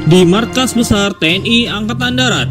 di Markas Besar TNI Angkatan Darat.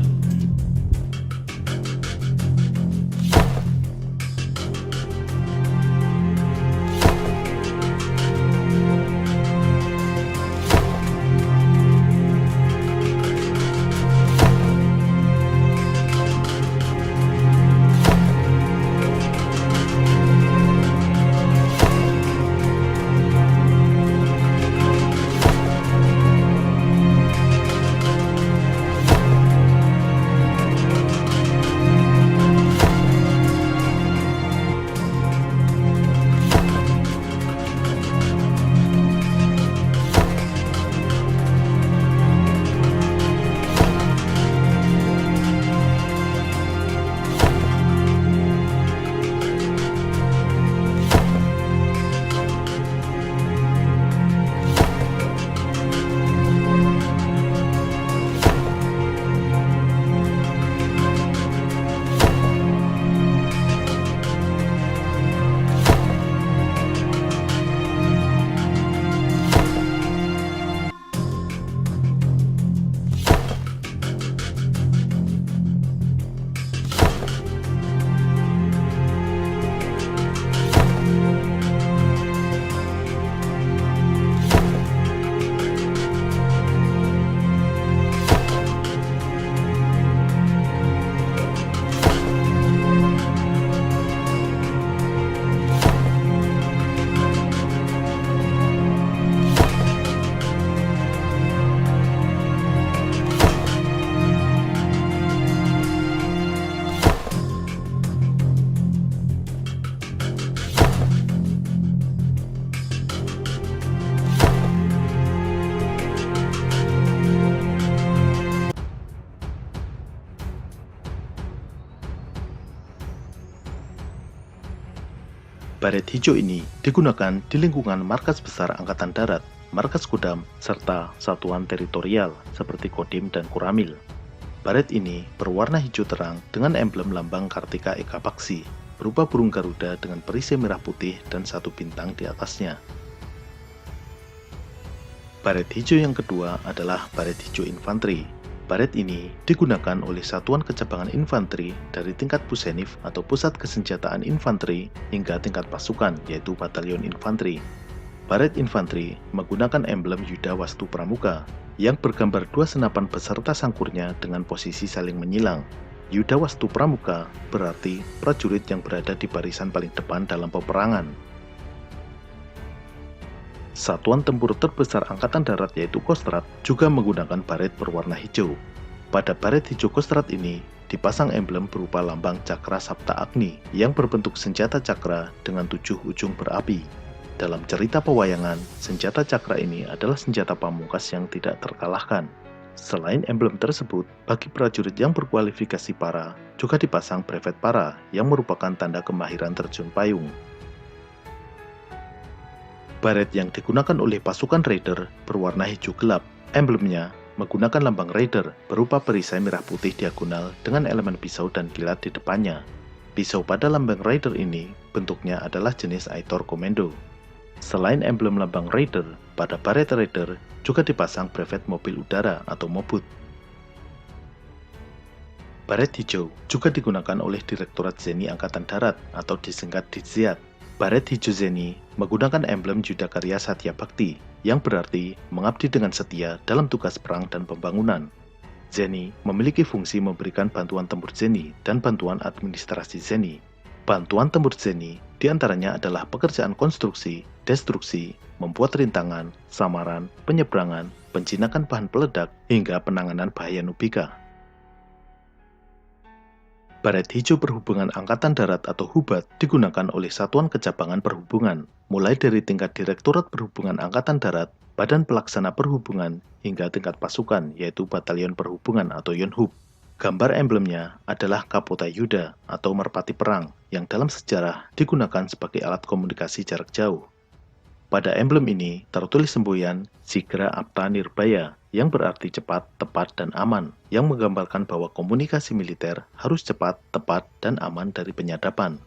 Baret hijau ini digunakan di lingkungan Markas Besar Angkatan Darat, Markas Kodam, serta satuan teritorial seperti Kodim dan Koramil. Baret ini berwarna hijau terang dengan emblem lambang Kartika Eka Paksi, berupa burung Garuda dengan perisai merah putih dan satu bintang di atasnya. Baret hijau yang kedua adalah baret hijau infanteri. Baret ini digunakan oleh satuan kecabangan infanteri dari tingkat pusenif atau pusat kesenjataan infanteri hingga tingkat pasukan, yaitu batalion infanteri. Baret infanteri menggunakan emblem Yuda Wastu Pramuka yang bergambar dua senapan beserta sangkurnya dengan posisi saling menyilang. Yuda Wastu Pramuka berarti prajurit yang berada di barisan paling depan dalam peperangan. Satuan tempur terbesar Angkatan Darat yaitu Kostrad juga menggunakan baret berwarna hijau. Pada baret hijau Kostrad ini dipasang emblem berupa lambang Cakra Sapta Agni yang berbentuk senjata cakra dengan 7 ujung berapi. Dalam cerita pewayangan, senjata cakra ini adalah senjata pamungkas yang tidak terkalahkan. Selain emblem tersebut, bagi prajurit yang berkualifikasi para, juga dipasang brevet para yang merupakan tanda kemahiran terjun payung. Baret yang digunakan oleh pasukan Raider berwarna hijau gelap. Emblemnya menggunakan lambang Raider berupa perisai merah putih diagonal dengan elemen pisau dan kilat di depannya. Pisau pada lambang Raider ini bentuknya adalah jenis Aitor Komando. Selain emblem lambang Raider, pada baret Raider juga dipasang brevet mobil udara atau mobut. Baret hijau juga digunakan oleh Direktorat Zeni Angkatan Darat atau disingkat Ditziat. Baret hijau Zeni menggunakan emblem Yudakarya Satya Bhakti yang berarti mengabdi dengan setia dalam tugas perang dan pembangunan. Zeni memiliki fungsi memberikan bantuan tempur Zeni dan bantuan administrasi Zeni. Bantuan tempur Zeni diantaranya adalah pekerjaan konstruksi, destruksi, membuat rintangan, samaran, penyeberangan, penjinakan bahan peledak, hingga penanganan bahaya nubika. Baret hijau perhubungan Angkatan Darat atau Hubat digunakan oleh Satuan Kecabangan Perhubungan, mulai dari tingkat Direktorat Perhubungan Angkatan Darat, Badan Pelaksana Perhubungan, hingga tingkat pasukan yaitu Batalion Perhubungan atau Yonhub. Gambar emblemnya adalah Kapota Yuda atau merpati perang yang dalam sejarah digunakan sebagai alat komunikasi jarak jauh. Pada emblem ini tertulis semboyan Sigra Apta Nirbaya yang berarti cepat, tepat, dan aman, yang menggambarkan bahwa komunikasi militer harus cepat, tepat, dan aman dari penyadapan.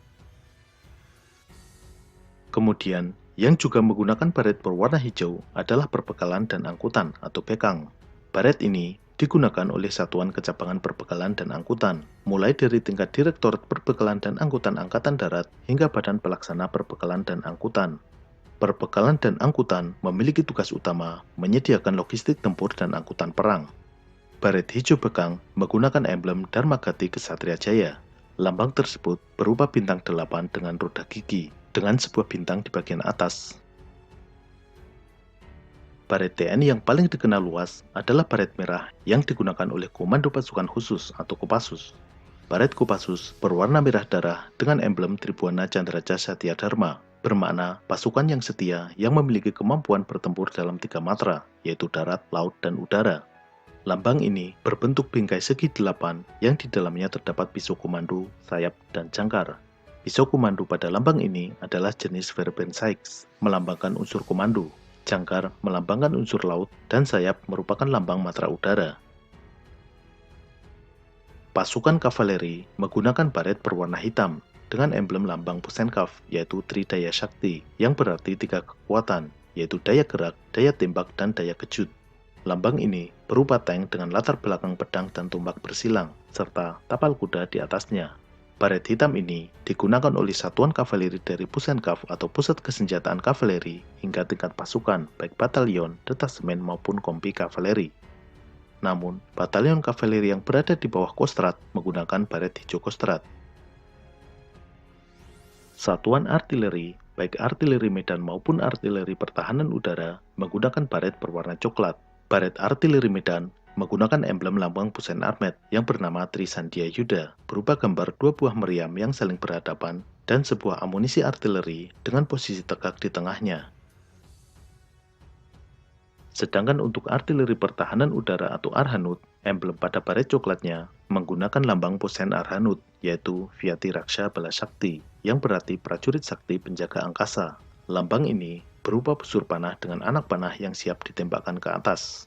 Kemudian, yang juga menggunakan baret berwarna hijau adalah perbekalan dan angkutan atau bekang. Baret ini digunakan oleh Satuan Kecabangan Perbekalan dan Angkutan, mulai dari tingkat Direktorat Perbekalan dan Angkutan Angkatan Darat hingga Badan Pelaksana Perbekalan dan Angkutan. Perbekalan dan angkutan memiliki tugas utama menyediakan logistik tempur dan angkutan perang. Baret hijau bekang menggunakan emblem Dharmagati Ksatria Jaya. Lambang tersebut berupa bintang 8 dengan roda gigi, dengan sebuah bintang di bagian atas. Baret TNI yang paling dikenal luas adalah baret merah yang digunakan oleh Komando Pasukan Khusus atau Kopassus. Baret Kopassus berwarna merah darah dengan emblem Tribuana Candraja Satya Dharma, bermakna pasukan yang setia yang memiliki kemampuan bertempur dalam 3 matra, yaitu darat, laut, dan udara. Lambang ini berbentuk bingkai segi 8 yang di dalamnya terdapat pisau komando, sayap, dan jangkar. Pisau komando pada lambang ini adalah jenis Verben Sykes, melambangkan unsur komando. Jangkar melambangkan unsur laut, dan sayap merupakan lambang matra udara. Pasukan kavaleri menggunakan baret berwarna hitam dengan emblem lambang Pusenkaf, yaitu Tridaya Shakti, yang berarti 3 kekuatan, yaitu daya gerak, daya tembak, dan daya kejut. Lambang ini berupa tank dengan latar belakang pedang dan tombak bersilang, serta tapal kuda di atasnya. Baret hitam ini digunakan oleh satuan kavaleri dari Pusenkaf atau Pusat Kesenjataan Kavaleri hingga tingkat pasukan, baik batalion, detasemen maupun kompi kavaleri. Namun, batalion kavaleri yang berada di bawah Kostrad menggunakan baret hijau Kostrad. Satuan artileri, baik artileri medan maupun artileri pertahanan udara, menggunakan baret berwarna coklat. Baret artileri medan menggunakan emblem lambang Pusen Armet yang bernama Trisandia Yuda, berupa gambar 2 buah meriam yang saling berhadapan dan sebuah amunisi artileri dengan posisi tegak di tengahnya. Sedangkan untuk artileri pertahanan udara atau Arhanut, emblem pada baret coklatnya menggunakan lambang Pusen Arhanut, yaitu Vyati Raksha Bala Shakti, yang berarti prajurit sakti penjaga angkasa. Lambang ini berupa busur panah dengan anak panah yang siap ditembakkan ke atas.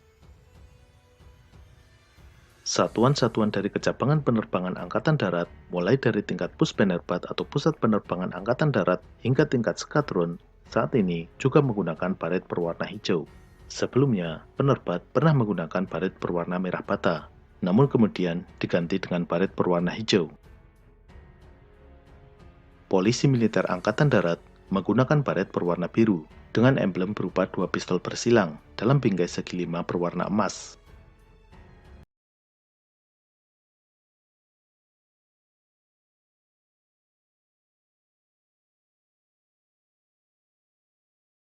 Satuan-satuan dari Kecabangan Penerbangan Angkatan Darat, mulai dari tingkat Puspenerbat atau Pusat Penerbangan Angkatan Darat hingga tingkat Skadron, saat ini juga menggunakan baret berwarna hijau. Sebelumnya, penerbat pernah menggunakan baret berwarna merah bata, namun kemudian diganti dengan baret berwarna hijau. Polisi Militer Angkatan Darat menggunakan baret berwarna biru, dengan emblem berupa 2 pistol bersilang dalam bingkai segi 5 berwarna emas.